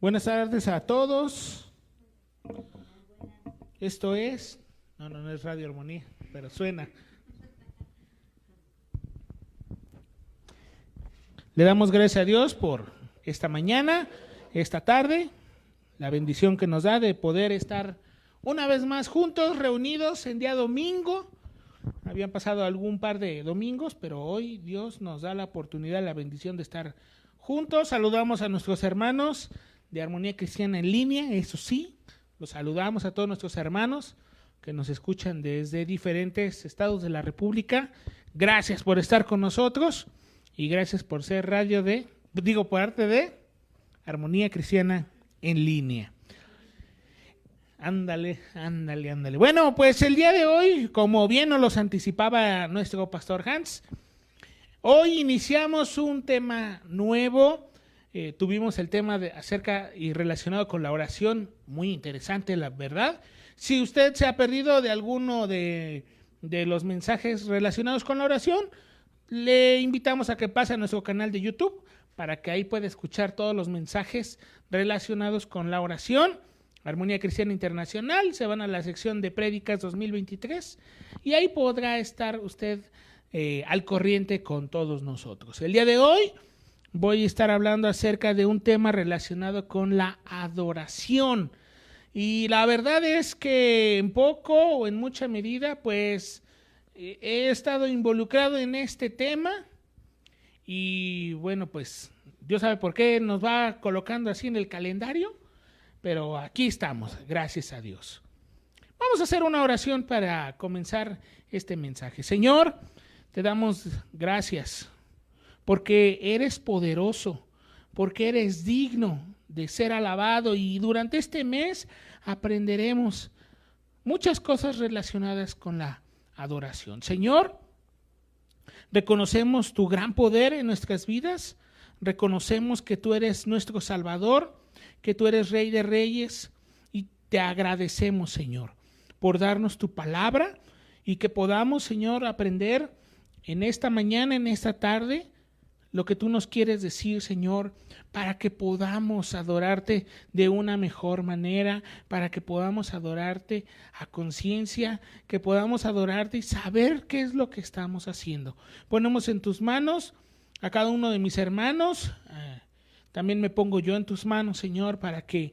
Buenas tardes a todos. Esto es... No es Radio Armonía, pero suena. Le damos gracias a Dios por esta mañana, esta tarde, la bendición que nos da de poder estar una vez más juntos, reunidos en día domingo. Habían pasado algún par de domingos, pero hoy Dios nos da la oportunidad, la bendición de estar juntos. Saludamos a nuestros hermanos de Armonía Cristiana en línea, eso sí, los saludamos a todos nuestros hermanos que nos escuchan desde diferentes estados de la República. Gracias por estar con nosotros y gracias por ser parte de Armonía Cristiana en línea. Ándale. Bueno, pues el día de hoy, como bien nos los anticipaba nuestro pastor Hans, hoy iniciamos un tema nuevo. Tuvimos el tema acerca y relacionado con la oración, muy interesante, la verdad. Si usted se ha perdido de alguno de los mensajes relacionados con la oración, le invitamos a que pase a nuestro canal de YouTube para que ahí pueda escuchar todos los mensajes relacionados con la oración. Armonía Cristiana Internacional, se van a la sección de Prédicas 2023 y ahí podrá estar usted al corriente con todos nosotros. El día de hoy voy a estar hablando acerca de un tema relacionado con la adoración. Y la verdad es que en poco o en mucha medida, pues he estado involucrado en este tema y bueno, pues Dios sabe por qué nos va colocando así en el calendario, pero aquí estamos, gracias a Dios. Vamos a hacer una oración para comenzar este mensaje. Señor, te damos gracias porque eres poderoso, porque eres digno de ser alabado y durante este mes aprenderemos muchas cosas relacionadas con la adoración. Señor, reconocemos tu gran poder en nuestras vidas, reconocemos que tú eres nuestro Salvador, que tú eres Rey de Reyes y te agradecemos, Señor, por darnos tu palabra y que podamos, Señor, aprender en esta mañana, en esta tarde, lo que tú nos quieres decir, Señor, para que podamos adorarte de una mejor manera, para que podamos adorarte a conciencia, que podamos adorarte y saber qué es lo que estamos haciendo. Ponemos en tus manos a cada uno de mis hermanos, también me pongo yo en tus manos, Señor, para que,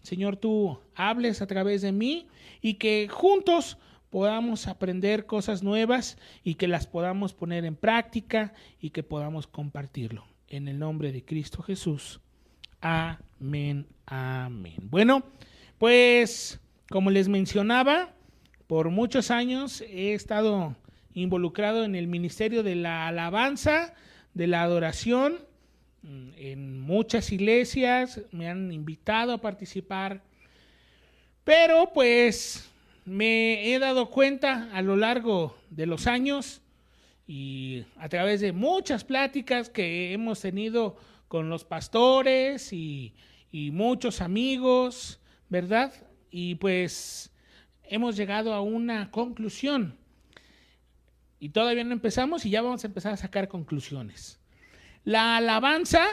Señor, tú hables a través de mí y que juntos podamos aprender cosas nuevas y que las podamos poner en práctica y que podamos compartirlo. En el nombre de Cristo Jesús. Amén, amén. Bueno, pues como les mencionaba, por muchos años he estado involucrado en el ministerio de la alabanza, de la adoración, en muchas iglesias, me han invitado a participar, pero pues me he dado cuenta a lo largo de los años y a través de muchas pláticas que hemos tenido con los pastores y muchos amigos, ¿verdad? Y pues hemos llegado a una conclusión y todavía no empezamos y ya vamos a empezar a sacar conclusiones. La alabanza,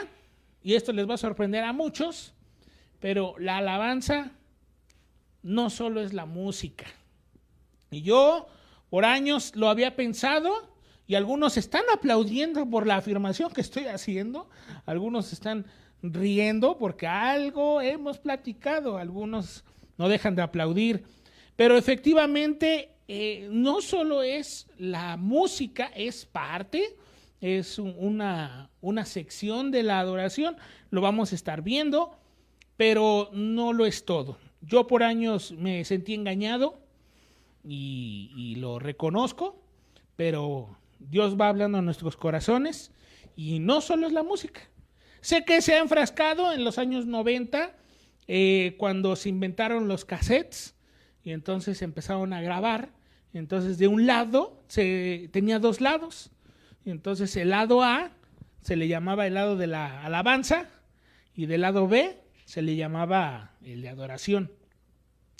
y esto les va a sorprender a muchos, pero la alabanza no solo es la música. Y yo por años lo había pensado y algunos están aplaudiendo por la afirmación que estoy haciendo, algunos están riendo porque algo hemos platicado, algunos no dejan de aplaudir, pero efectivamente no solo es la música, es parte, es una sección de la adoración, lo vamos a estar viendo, pero no lo es todo. Yo por años me sentí engañado y lo reconozco, pero Dios va hablando a nuestros corazones y no solo es la música. Sé que se ha enfrascado en los años 90 cuando se inventaron los cassettes y entonces empezaron a grabar. Entonces de un lado tenía dos lados. Entonces el lado A se le llamaba el lado de la alabanza y del lado B se le llamaba el de adoración.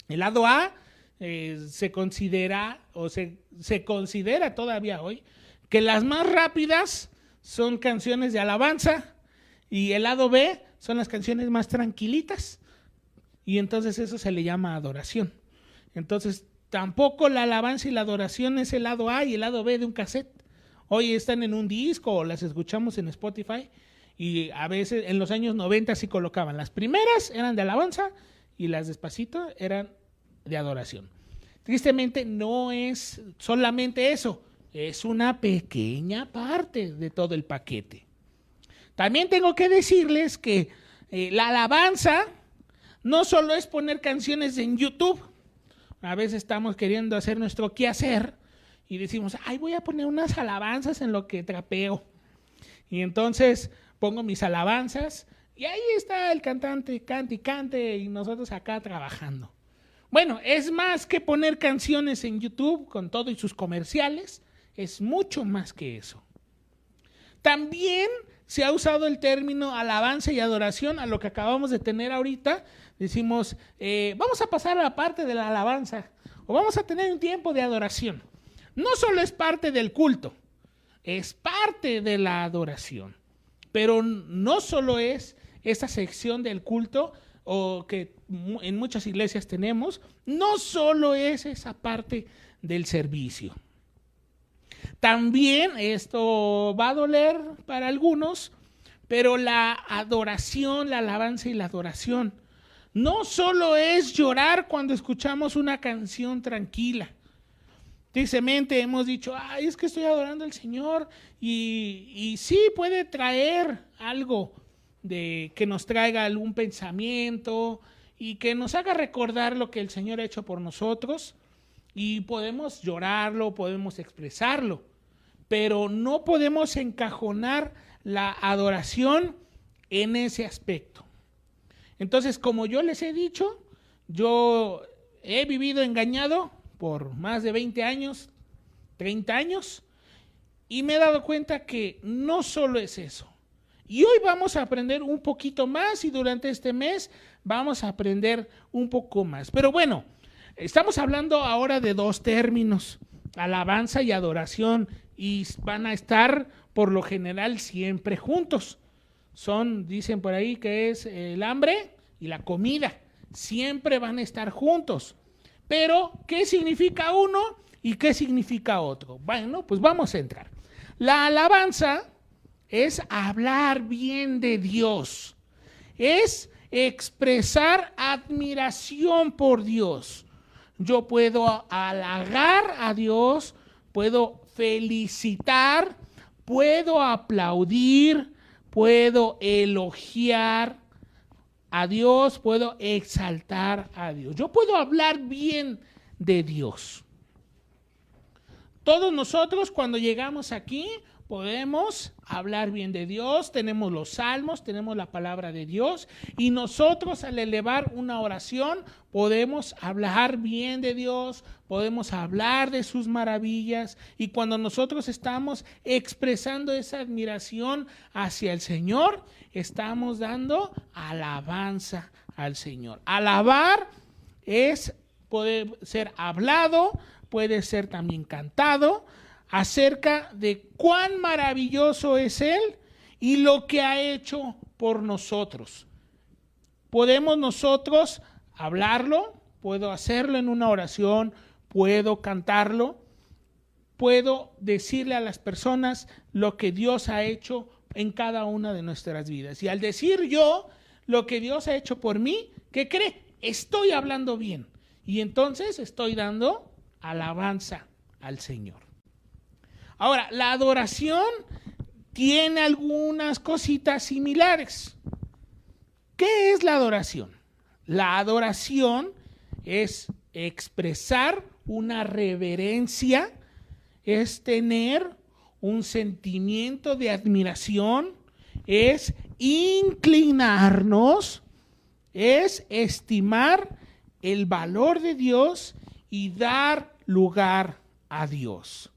El lado A se considera todavía hoy que las más rápidas son canciones de alabanza Y el lado B son las canciones más tranquilitas. Y entonces eso se le llama adoración. Entonces tampoco la alabanza y la adoración es el lado A y el lado B de un cassette. Hoy están en un disco o las escuchamos en Spotify. Y a veces en los años 90 sí colocaban. Las primeras eran de alabanza y las despacito eran de adoración. Tristemente no es solamente eso. Es una pequeña parte de todo el paquete. También tengo que decirles que la alabanza no solo es poner canciones en YouTube. A veces estamos queriendo hacer nuestro quehacer y decimos, ay, voy a poner unas alabanzas en lo que trapeo. Y entonces pongo mis alabanzas y ahí está el cantante, cante y cante y nosotros acá trabajando. Bueno, es más que poner canciones en YouTube con todo y sus comerciales, es mucho más que eso. También se ha usado el término alabanza y adoración a lo que acabamos de tener ahorita. Decimos, vamos a pasar a la parte de la alabanza o vamos a tener un tiempo de adoración. No solo es parte del culto, es parte de la adoración. Pero no solo es esta sección del culto o que en muchas iglesias tenemos, no solo es esa parte del servicio. También esto va a doler para algunos, pero la adoración, la alabanza y la adoración no solo es llorar cuando escuchamos una canción tranquila. Tristemente hemos dicho, ay, es que estoy adorando al Señor y sí puede traer algo de que nos traiga algún pensamiento y que nos haga recordar lo que el Señor ha hecho por nosotros y podemos llorarlo, podemos expresarlo, pero no podemos encajonar la adoración en ese aspecto. Entonces, como yo les he dicho, yo he vivido engañado por más de 20 años, 30 años, y me he dado cuenta que no solo es eso. Y hoy vamos a aprender un poquito más y durante este mes vamos a aprender un poco más. Pero bueno, estamos hablando ahora de dos términos, alabanza y adoración, y van a estar por lo general siempre juntos. Dicen por ahí que es el hambre y la comida, siempre van a estar juntos. Pero, ¿qué significa uno y qué significa otro? Bueno, pues vamos a entrar. La alabanza es hablar bien de Dios, es expresar admiración por Dios. Yo puedo halagar a Dios, puedo felicitar, puedo aplaudir, puedo elogiar a Dios, puedo exaltar a Dios. Yo puedo hablar bien de Dios. Todos nosotros cuando llegamos aquí podemos hablar bien de Dios, tenemos los salmos, tenemos la palabra de Dios y nosotros al elevar una oración podemos hablar bien de Dios, podemos hablar de sus maravillas y cuando nosotros estamos expresando esa admiración hacia el Señor, estamos dando alabanza al Señor. Alabar puede ser hablado, puede ser también cantado, acerca de cuán maravilloso es Él y lo que ha hecho por nosotros. Podemos nosotros hablarlo, puedo hacerlo en una oración, puedo cantarlo, puedo decirle a las personas lo que Dios ha hecho en cada una de nuestras vidas. Y al decir yo lo que Dios ha hecho por mí, ¿qué cree? Estoy hablando bien. Y entonces estoy dando alabanza al Señor. Ahora, la adoración tiene algunas cositas similares. ¿Qué es la adoración? La adoración es expresar una reverencia, es tener un sentimiento de admiración, es inclinarnos, es estimar el valor de Dios y dar lugar a Dios.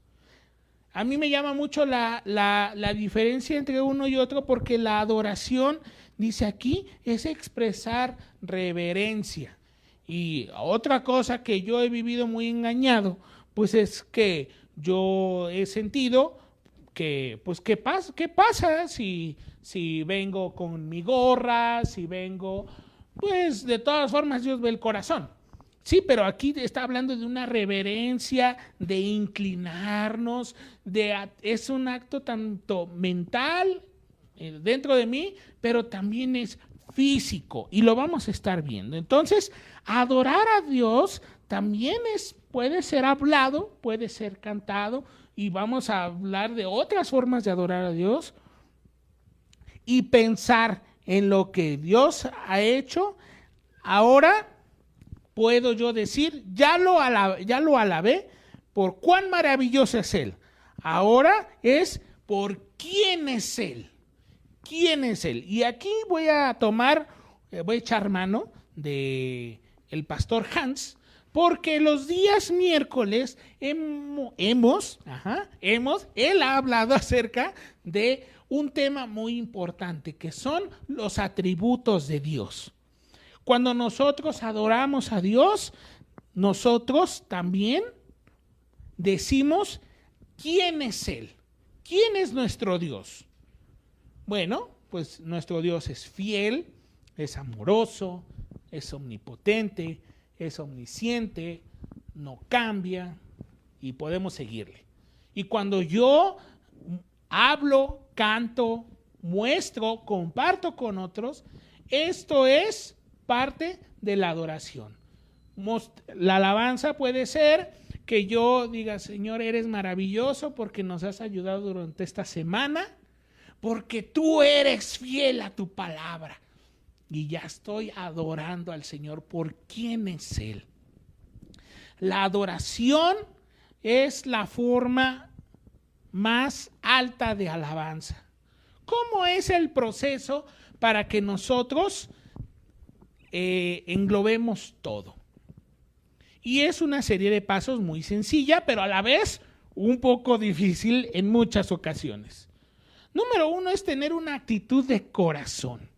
A mí me llama mucho la diferencia entre uno y otro porque la adoración, dice aquí, es expresar reverencia. Y otra cosa que yo he vivido muy engañado, pues es que yo he sentido pues, ¿qué pasa si vengo con mi gorra, si vengo, pues de todas formas Dios ve el corazón. Sí, pero aquí está hablando de una reverencia, de inclinarnos, es un acto tanto mental dentro de mí, pero también es físico y lo vamos a estar viendo. Entonces, adorar a Dios también puede ser hablado, puede ser cantado, y vamos a hablar de otras formas de adorar a Dios y pensar en lo que Dios ha hecho. Ahora puedo yo decir, ya lo alabé por cuán maravilloso es Él. Ahora es por quién es Él. ¿Quién es Él? Y aquí voy a echar mano de el pastor Hans, porque los días miércoles él ha hablado acerca de un tema muy importante, que son los atributos de Dios. Cuando nosotros adoramos a Dios, nosotros también decimos quién es Él, quién es nuestro Dios. Bueno, pues nuestro Dios es fiel, es amoroso, es omnipotente, es omnisciente, no cambia y podemos seguirle. Y cuando yo hablo, canto, muestro, comparto con otros, esto es parte de la adoración. La alabanza puede ser que yo diga, Señor, eres maravilloso porque nos has ayudado durante esta semana, porque tú eres fiel a tu palabra. Y ya estoy adorando al Señor por quién es Él. La adoración es la forma más alta de alabanza. ¿Cómo es el proceso para que nosotros englobemos todo? Y es una serie de pasos muy sencilla, pero a la vez un poco difícil en muchas ocasiones. Número 1 es tener una actitud de corazón.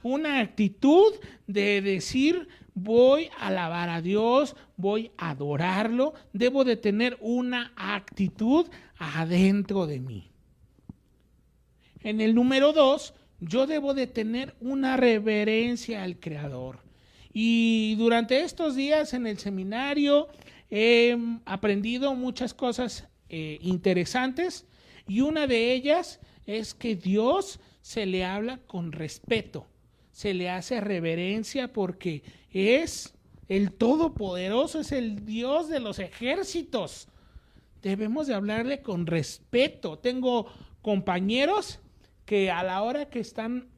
Una actitud de decir, voy a alabar a Dios, voy a adorarlo. Debo de tener una actitud adentro de mí. En el número 2, yo debo de tener una reverencia al Creador. Y durante estos días en el seminario he aprendido muchas cosas interesantes, y una de ellas es que Dios se le habla con respeto, se le hace reverencia porque es el Todopoderoso, es el Dios de los ejércitos. Debemos de hablarle con respeto. Tengo compañeros que a la hora que están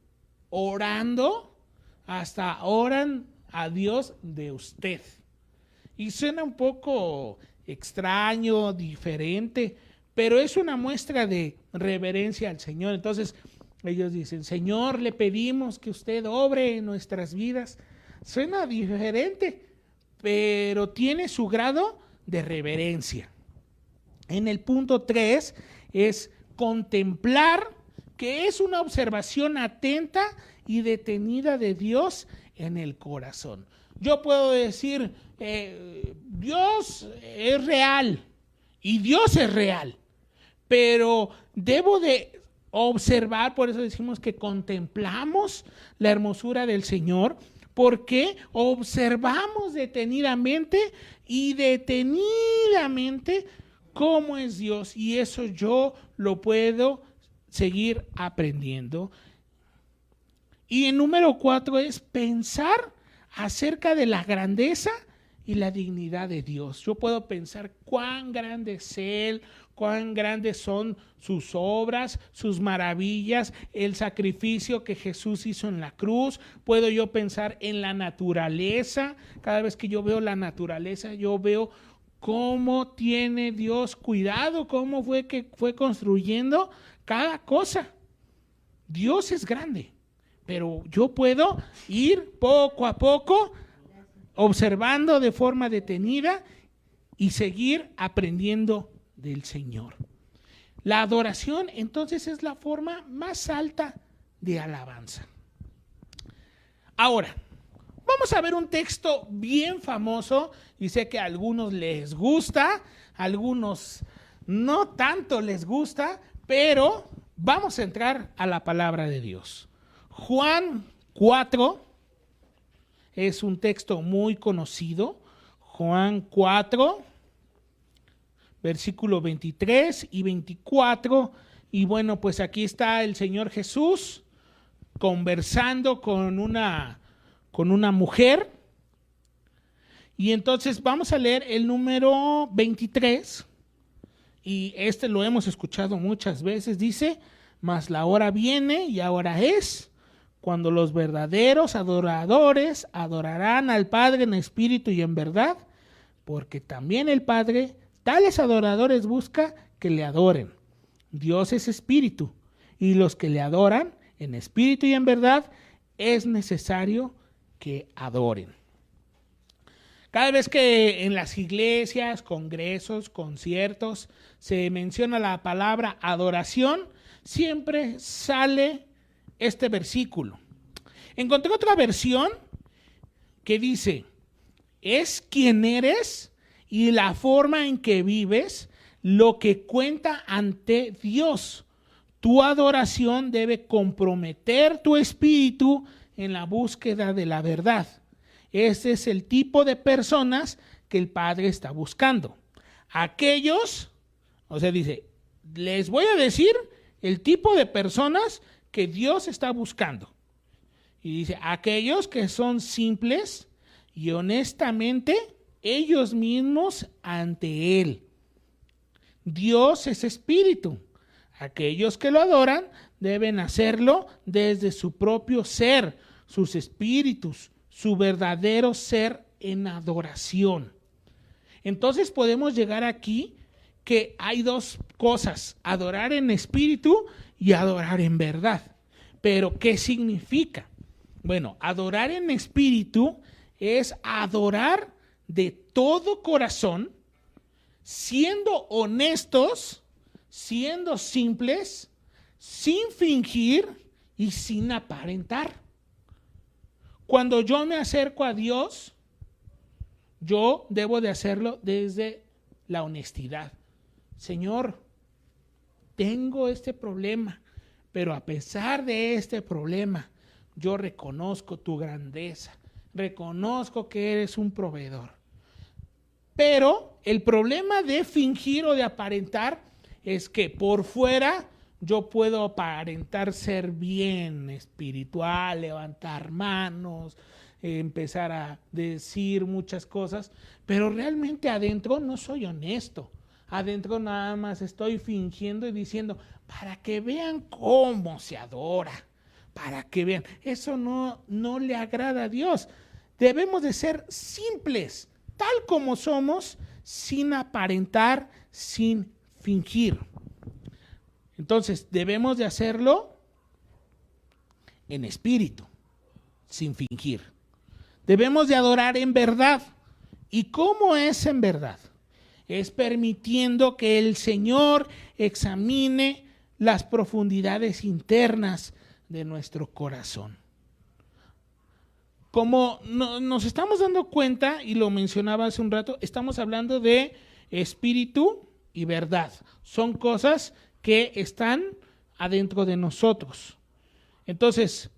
orando, hasta oran a Dios de usted. Y suena un poco extraño, diferente, pero es una muestra de reverencia al Señor. Entonces ellos dicen, Señor, le pedimos que usted obre en nuestras vidas. Suena diferente, pero tiene su grado de reverencia. En el punto 3 es contemplar, que es una observación atenta y detenida de Dios en el corazón. Yo puedo decir, Dios es real y Dios es real, pero debo de observar, por eso decimos que contemplamos la hermosura del Señor, porque observamos detenidamente cómo es Dios, y eso yo lo puedo seguir aprendiendo. Y el número 4 es pensar acerca de la grandeza y la dignidad de Dios. Yo puedo pensar cuán grande es Él, cuán grandes son sus obras, sus maravillas, el sacrificio que Jesús hizo en la cruz. Puedo yo pensar en la naturaleza. Cada vez que yo veo la naturaleza, yo veo cómo tiene Dios cuidado, cómo fue que fue construyendo cada cosa. Dios es grande, pero yo puedo ir poco a poco observando de forma detenida y seguir aprendiendo del Señor. La adoración entonces es la forma más alta de alabanza. Ahora, vamos a ver un texto bien famoso, y sé que a algunos les gusta, a algunos no tanto les gusta, Pero vamos a entrar a la palabra de Dios. Juan 4 es un texto muy conocido. Juan 4, versículo 23 y 24. Y bueno, pues aquí está el Señor Jesús conversando con una mujer. Y entonces vamos a leer el número 23. Y este lo hemos escuchado muchas veces. Dice: mas la hora viene y ahora es, cuando los verdaderos adoradores adorarán al Padre en espíritu y en verdad, porque también el Padre tales adoradores busca que le adoren. Dios es espíritu, y los que le adoran en espíritu y en verdad es necesario que adoren. Cada vez que en las iglesias, congresos, conciertos se menciona la palabra adoración, siempre sale este versículo. Encontré otra versión que dice: es quien eres y la forma en que vives lo que cuenta ante Dios. Tu adoración debe comprometer tu espíritu en la búsqueda de la verdad. Ese es el tipo de personas que el Padre está buscando. Aquellos, o sea, dice, les voy a decir el tipo de personas que Dios está buscando. Y dice, aquellos que son simples y honestamente ellos mismos ante Él. Dios es espíritu. Aquellos que lo adoran deben hacerlo desde su propio ser, sus espíritus, su verdadero ser en adoración. Entonces podemos llegar aquí que hay dos cosas: adorar en espíritu y adorar en verdad. Pero ¿qué significa? Bueno, adorar en espíritu es adorar de todo corazón, siendo honestos, siendo simples, sin fingir y sin aparentar. Cuando yo me acerco a Dios, yo debo de hacerlo desde la honestidad. Señor, tengo este problema, pero a pesar de este problema, yo reconozco tu grandeza, reconozco que eres un proveedor. Pero el problema de fingir o de aparentar es que por fuera yo puedo aparentar ser bien espiritual, levantar manos, empezar a decir muchas cosas, pero realmente adentro no soy honesto. Adentro nada más estoy fingiendo y diciendo, para que vean cómo se adora, para que vean. Eso no le agrada a Dios. Debemos de ser simples, tal como somos, sin aparentar, sin fingir. Entonces, debemos de hacerlo en espíritu, sin fingir. Debemos de adorar en verdad. ¿Y cómo es en verdad? Es permitiendo que el Señor examine las profundidades internas de nuestro corazón. Como nos estamos dando cuenta, y lo mencionaba hace un rato, estamos hablando de espíritu y verdad. Son cosas que están adentro de nosotros. Entonces,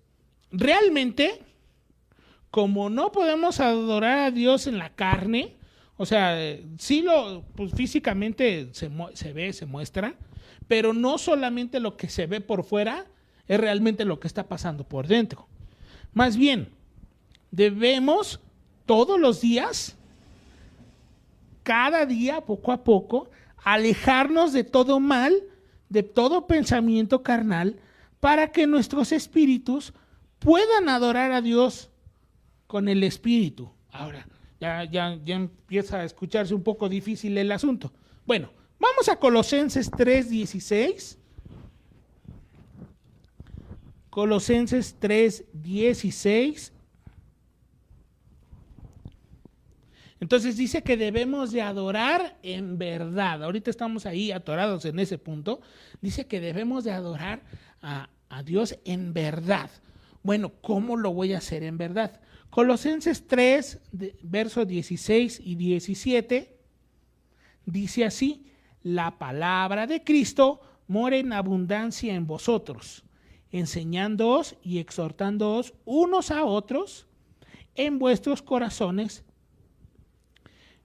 realmente, como no podemos adorar a Dios en la carne, o sea, sí pues físicamente se ve, se muestra, pero no solamente lo que se ve por fuera es realmente lo que está pasando por dentro. Más bien, debemos todos los días, cada día, poco a poco, alejarnos de todo mal, de todo pensamiento carnal, para que nuestros espíritus puedan adorar a Dios con el espíritu. Ahora, ya empieza a escucharse un poco difícil el asunto. Bueno, vamos a Colosenses 3:16. Colosenses 3:16. Entonces dice que debemos de adorar en verdad. Ahorita estamos ahí atorados en ese punto. Dice que debemos de adorar a Dios en verdad. Bueno, ¿cómo lo voy a hacer en verdad? Colosenses 3, versos 16 y 17, dice así: la palabra de Cristo more en abundancia en vosotros, enseñándoos y exhortándoos unos a otros en vuestros corazones.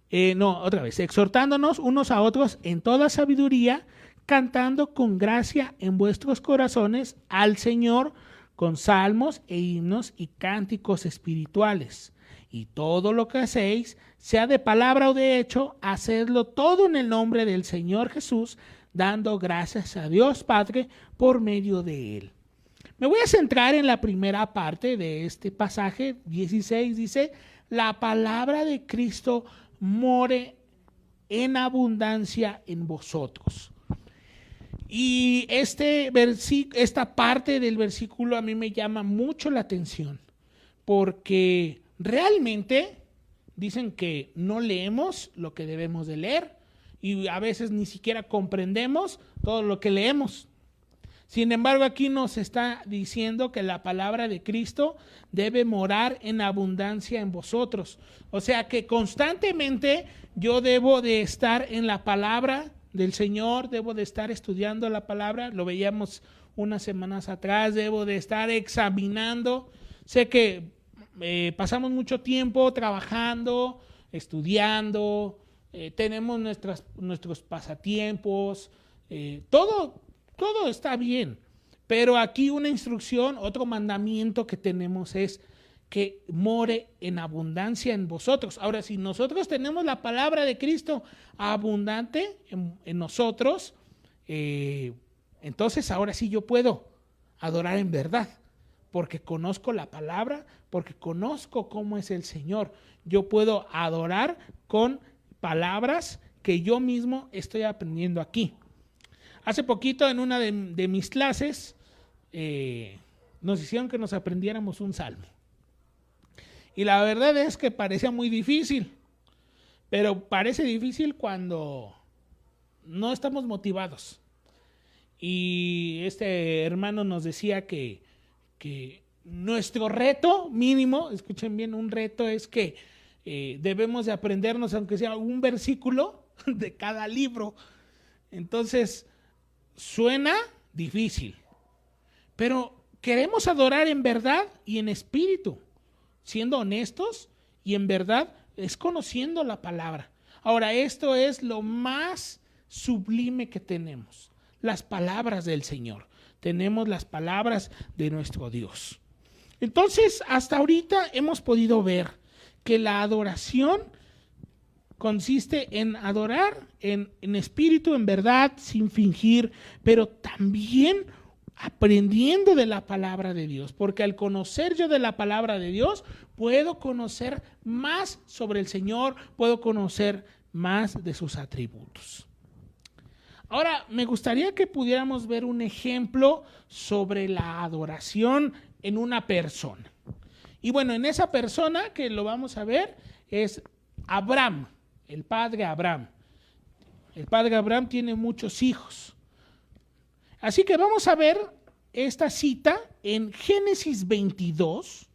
Exhortándonos unos a otros en toda sabiduría, cantando con gracia en vuestros corazones al Señor con salmos e himnos y cánticos espirituales. Y todo lo que hacéis, sea de palabra o de hecho, hacedlo todo en el nombre del Señor Jesús, dando gracias a Dios Padre por medio de Él. Me voy a centrar en la primera parte de este pasaje, 16, dice, la palabra de Cristo more en abundancia en vosotros. Y esta parte del versículo a mí me llama mucho la atención, porque realmente dicen que no leemos lo que debemos de leer y a veces ni siquiera comprendemos todo lo que leemos. Sin embargo, aquí nos está diciendo que la palabra de Cristo debe morar en abundancia en vosotros. O sea que constantemente yo debo de estar en la palabra del Señor, debo de estar estudiando la palabra, lo veíamos unas semanas atrás, debo de estar examinando. Sé que pasamos mucho tiempo trabajando, estudiando, tenemos nuestros pasatiempos, todo está bien, pero aquí una instrucción, otro mandamiento que tenemos es que more en abundancia en vosotros. Ahora, si nosotros tenemos la palabra de Cristo abundante en nosotros, entonces ahora sí yo puedo adorar en verdad, porque conozco la palabra, porque conozco cómo es el Señor. Yo puedo adorar con palabras que yo mismo estoy aprendiendo aquí. Hace poquito en una de mis clases nos hicieron que nos aprendiéramos un salmo. Y la verdad es que parecía muy difícil, pero parece difícil cuando no estamos motivados. Y este hermano nos decía que nuestro reto mínimo, escuchen bien, un reto es que debemos de aprendernos aunque sea un versículo de cada libro. Entonces, suena difícil, pero queremos adorar en verdad y en espíritu, siendo honestos y en verdad es conociendo la palabra. Ahora, esto es lo más sublime que tenemos, las palabras del Señor. Tenemos las palabras de nuestro Dios. Entonces, hasta ahorita hemos podido ver que la adoración consiste en adorar en espíritu, en verdad, sin fingir, pero también aprendiendo de la palabra de Dios, porque al conocer yo de la palabra de Dios, puedo conocer más sobre el Señor, puedo conocer más de sus atributos. Ahora, me gustaría que pudiéramos ver un ejemplo sobre la adoración en una persona. Y bueno, en esa persona que lo vamos a ver es Abraham, el padre Abraham. El padre Abraham tiene muchos hijos. Así que vamos a ver esta cita en Génesis 22.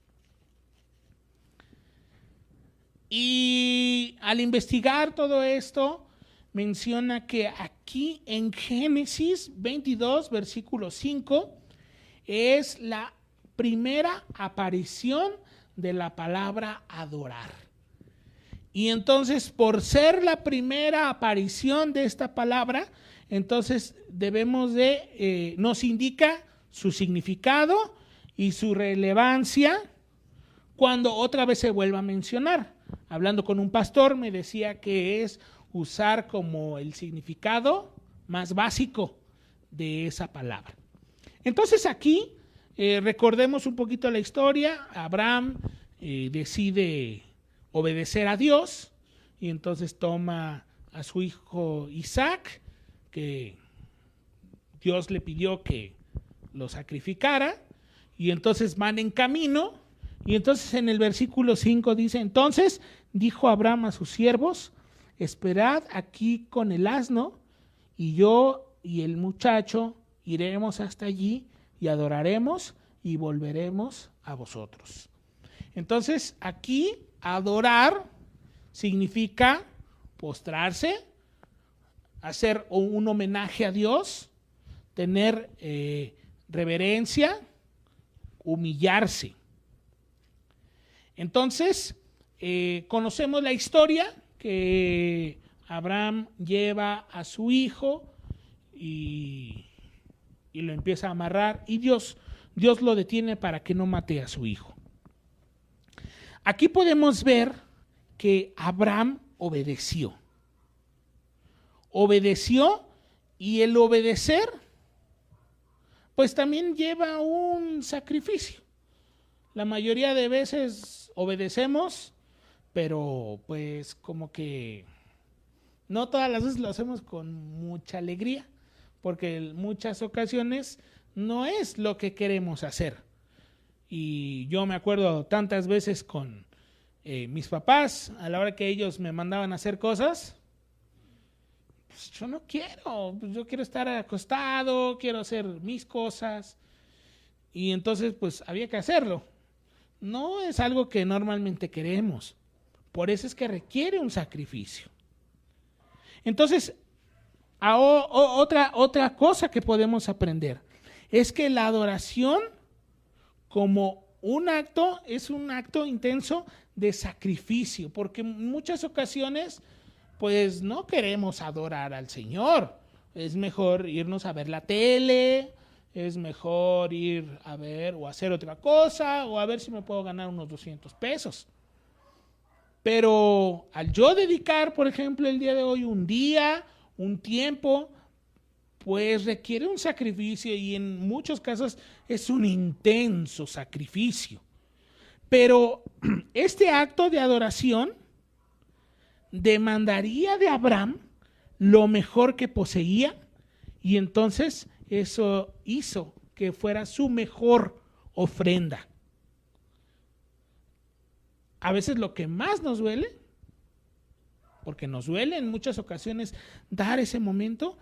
Y al investigar todo esto, menciona que aquí en Génesis 22, versículo 5, es la primera aparición de la palabra adorar. Y entonces, por ser la primera aparición de esta palabra, entonces debemos nos indica su significado y su relevancia cuando otra vez se vuelva a mencionar. Hablando con un pastor me decía que es usar como el significado más básico de esa palabra. Entonces aquí recordemos un poquito la historia. Abraham decide obedecer a Dios y entonces toma a su hijo Isaac, que Dios le pidió que lo sacrificara, y entonces van en camino. Y entonces en el versículo 5 dice: entonces dijo Abraham a sus siervos: esperad aquí con el asno, y yo y el muchacho iremos hasta allí y adoraremos y volveremos a vosotros. Entonces aquí adorar significa postrarse, hacer un homenaje a Dios, tener reverencia, humillarse. Entonces, conocemos la historia que Abraham lleva a su hijo y lo empieza a amarrar, y Dios lo detiene para que no mate a su hijo. Aquí podemos ver que Abraham obedeció. Y el obedecer, pues también lleva un sacrificio. La mayoría de veces obedecemos, pero pues como que no todas las veces lo hacemos con mucha alegría, porque en muchas ocasiones no es lo que queremos hacer. Y yo me acuerdo tantas veces con mis papás, a la hora que ellos me mandaban a hacer cosas, pues yo no quiero, pues yo quiero estar acostado, quiero hacer mis cosas, y entonces pues había que hacerlo. No es algo que normalmente queremos, por eso es que requiere un sacrificio. Entonces, otra cosa que podemos aprender es que la adoración como un acto es un acto intenso de sacrificio, porque en muchas ocasiones pues no queremos adorar al Señor. Es mejor irnos a ver la tele, es mejor ir a ver o hacer otra cosa, o a ver si me puedo ganar unos 200 pesos. Pero al yo dedicar, por ejemplo, el día de hoy un tiempo, pues requiere un sacrificio, y en muchos casos es un intenso sacrificio. Pero este acto de adoración demandaría de Abraham lo mejor que poseía, y entonces eso hizo que fuera su mejor ofrenda. A veces lo que más nos duele, porque nos duele en muchas ocasiones dar ese momento,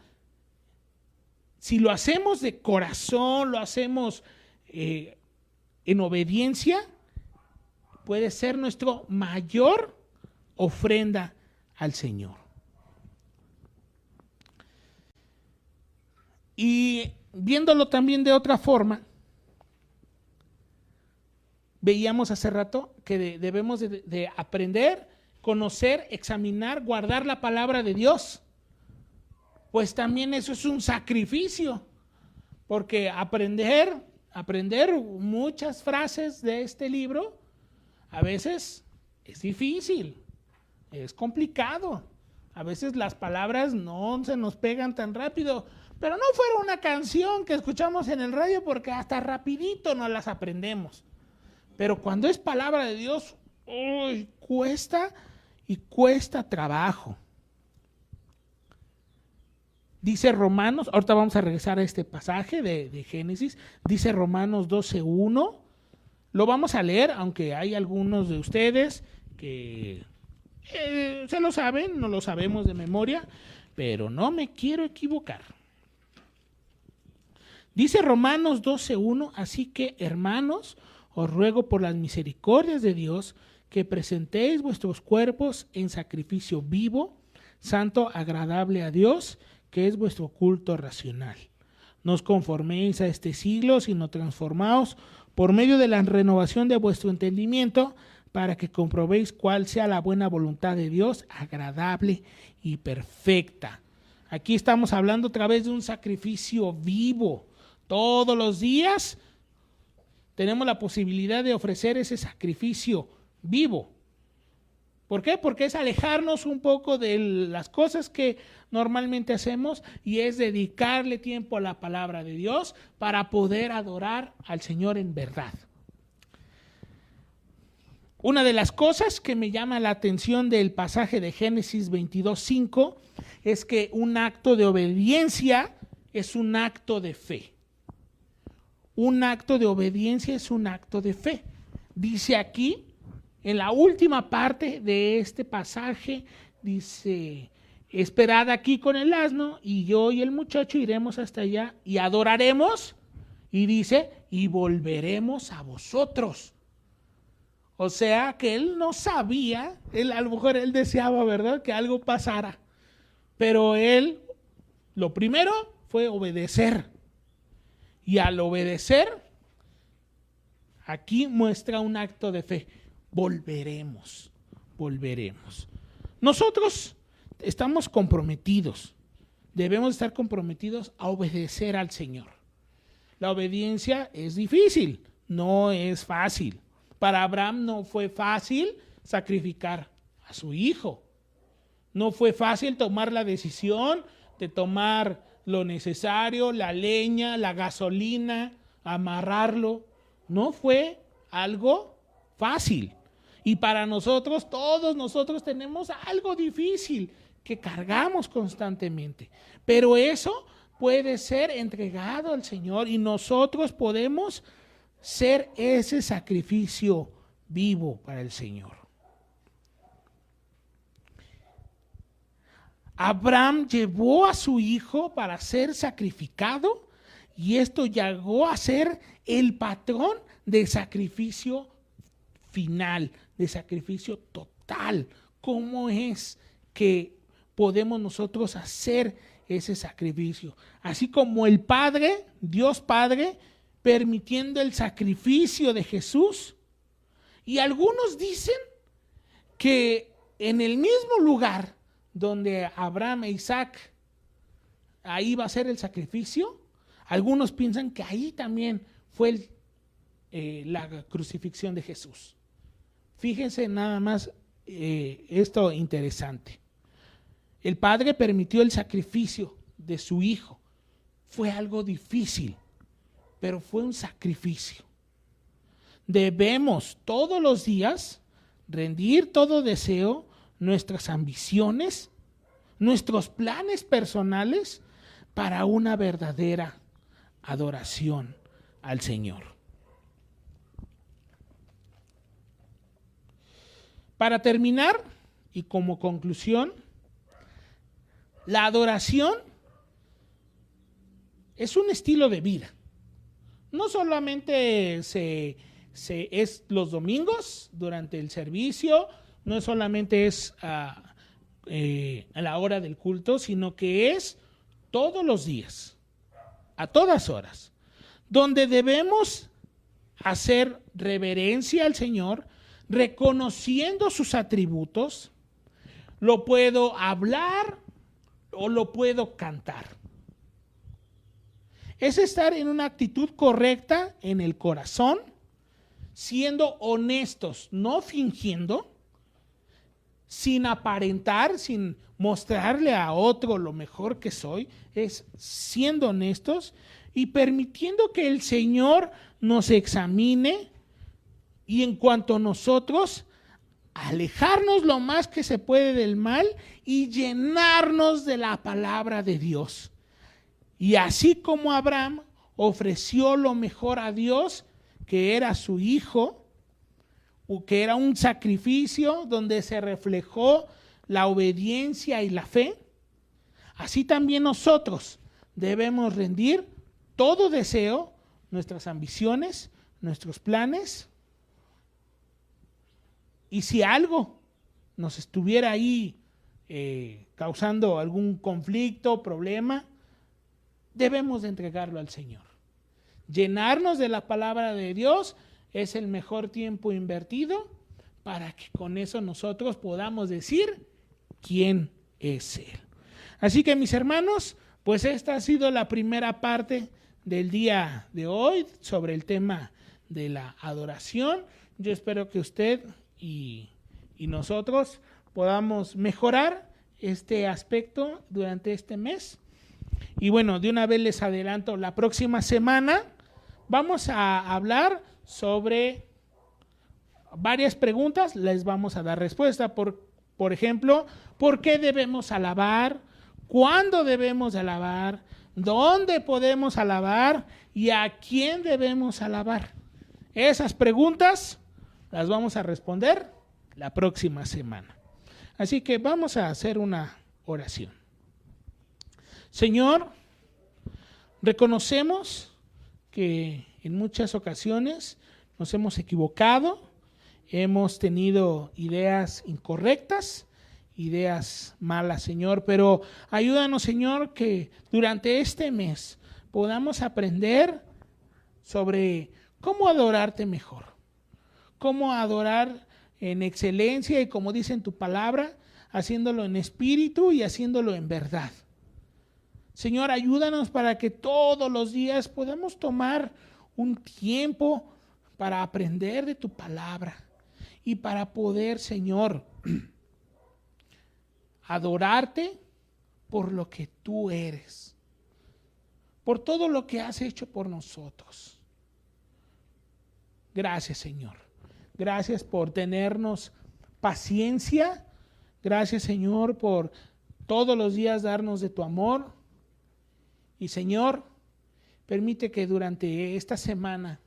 si lo hacemos de corazón, lo hacemos en obediencia, puede ser nuestra mayor ofrenda al Señor. Y viéndolo también de otra forma, veíamos hace rato que debemos de aprender, conocer, examinar, guardar la palabra de Dios. Pues también eso es un sacrificio, porque aprender muchas frases de este libro a veces es difícil, es complicado. A veces las palabras no se nos pegan tan rápido, pero no fuera una canción que escuchamos en el radio, porque hasta rapidito nos las aprendemos. Pero cuando es palabra de Dios, cuesta trabajo. Dice Romanos, ahorita vamos a regresar a este pasaje de Génesis, dice Romanos 12:1, lo vamos a leer, aunque hay algunos de ustedes que se lo saben, no lo sabemos de memoria, pero no me quiero equivocar. Dice Romanos 12:1, así que hermanos, os ruego por las misericordias de Dios que presentéis vuestros cuerpos en sacrificio vivo, santo, agradable a Dios, que es vuestro culto racional. No os conforméis a este siglo, sino transformaos por medio de la renovación de vuestro entendimiento, para que comprobéis cuál sea la buena voluntad de Dios, agradable y perfecta. Aquí estamos hablando otra vez de un sacrificio vivo. Todos los días tenemos la posibilidad de ofrecer ese sacrificio vivo. ¿Por qué? Porque es alejarnos un poco de las cosas que normalmente hacemos, y es dedicarle tiempo a la palabra de Dios para poder adorar al Señor en verdad. Una de las cosas que me llama la atención del pasaje de Génesis 22:5 es que un acto de obediencia es un acto de fe. Un acto de obediencia es un acto de fe. Dice aquí, en la última parte de este pasaje, dice: esperad aquí con el asno, y yo y el muchacho iremos hasta allá y adoraremos, y dice, y volveremos a vosotros. O sea que él no sabía, a lo mejor él deseaba, ¿verdad?, que algo pasara, pero él, lo primero fue obedecer. Y al obedecer, aquí muestra un acto de fe. Volveremos. Nosotros estamos comprometidos. Debemos estar comprometidos a obedecer al Señor. La obediencia es difícil, no es fácil. Para Abraham no fue fácil sacrificar a su hijo. No fue fácil tomar la decisión de tomar lo necesario, la leña, la gasolina, amarrarlo. No fue algo fácil. Y para nosotros, todos nosotros tenemos algo difícil que cargamos constantemente. Pero eso puede ser entregado al Señor y nosotros podemos ser ese sacrificio vivo para el Señor. Abraham llevó a su hijo para ser sacrificado y esto llegó a ser el patrón de sacrificio final, de sacrificio total. ¿Cómo es que podemos nosotros hacer ese sacrificio? Así como el Padre, Dios Padre, permitiendo el sacrificio de Jesús. Y algunos dicen que en el mismo lugar donde Abraham e Isaac, ahí va a ser el sacrificio. Algunos piensan que ahí también fue la crucifixión de Jesús. Fíjense nada más esto interesante. El Padre permitió el sacrificio de su Hijo. Fue algo difícil, pero fue un sacrificio. Debemos todos los días rendir todo deseo, nuestras ambiciones, nuestros planes personales para una verdadera adoración al Señor. Para terminar y como conclusión, la adoración es un estilo de vida. No solamente es los domingos durante el servicio, no solamente es a la hora del culto, sino que es todos los días, a todas horas, donde debemos hacer reverencia al Señor, reconociendo sus atributos. Lo puedo hablar o lo puedo cantar. Es estar en una actitud correcta en el corazón, siendo honestos, no fingiendo, sin aparentar, sin mostrarle a otro lo mejor que soy, es siendo honestos y permitiendo que el Señor nos examine y en cuanto a nosotros, alejarnos lo más que se puede del mal y llenarnos de la palabra de Dios. Y así como Abraham ofreció lo mejor a Dios, que era su hijo, o que era un sacrificio donde se reflejó la obediencia y la fe, así también nosotros debemos rendir todo deseo, nuestras ambiciones, nuestros planes. Y si algo nos estuviera ahí causando algún conflicto, problema, debemos de entregarlo al Señor. Llenarnos de la palabra de Dios es el mejor tiempo invertido para que con eso nosotros podamos decir quién es Él. Así que mis hermanos, pues esta ha sido la primera parte del día de hoy sobre el tema de la adoración. Yo espero que usted y nosotros podamos mejorar este aspecto durante este mes. Y bueno, de una vez les adelanto, la próxima semana vamos a hablar sobre varias preguntas, les vamos a dar respuesta. Por ejemplo, ¿por qué debemos alabar? ¿Cuándo debemos alabar? ¿Dónde podemos alabar? ¿Y a quién debemos alabar? Esas preguntas las vamos a responder la próxima semana. Así que vamos a hacer una oración. Señor, reconocemos que en muchas ocasiones nos hemos equivocado, hemos tenido ideas incorrectas, ideas malas, Señor, pero ayúdanos, Señor, que durante este mes podamos aprender sobre cómo adorarte mejor, cómo adorar en excelencia y como dice en tu palabra, haciéndolo en espíritu y haciéndolo en verdad. Señor, ayúdanos para que todos los días podamos tomar un tiempo para aprender de tu palabra y para poder, Señor, adorarte por lo que tú eres, por todo lo que has hecho por nosotros. Gracias, Señor. Gracias por tenernos paciencia. Gracias, Señor, por todos los días darnos de tu amor. Y, Señor, permite que durante esta semana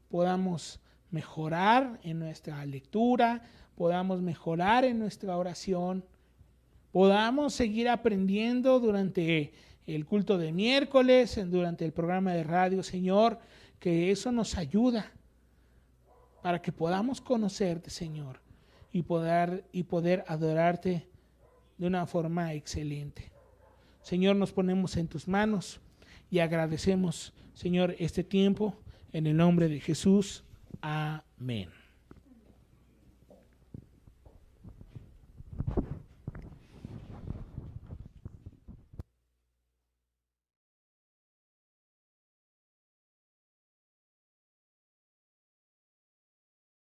podamos mejorar en nuestra lectura, podamos mejorar en nuestra oración, podamos seguir aprendiendo durante el culto de miércoles, durante el programa de radio, Señor, que eso nos ayuda para que podamos conocerte, Señor, y poder adorarte de una forma excelente. Señor, nos ponemos en tus manos y agradecemos, Señor, este tiempo en el nombre de Jesús. Amén.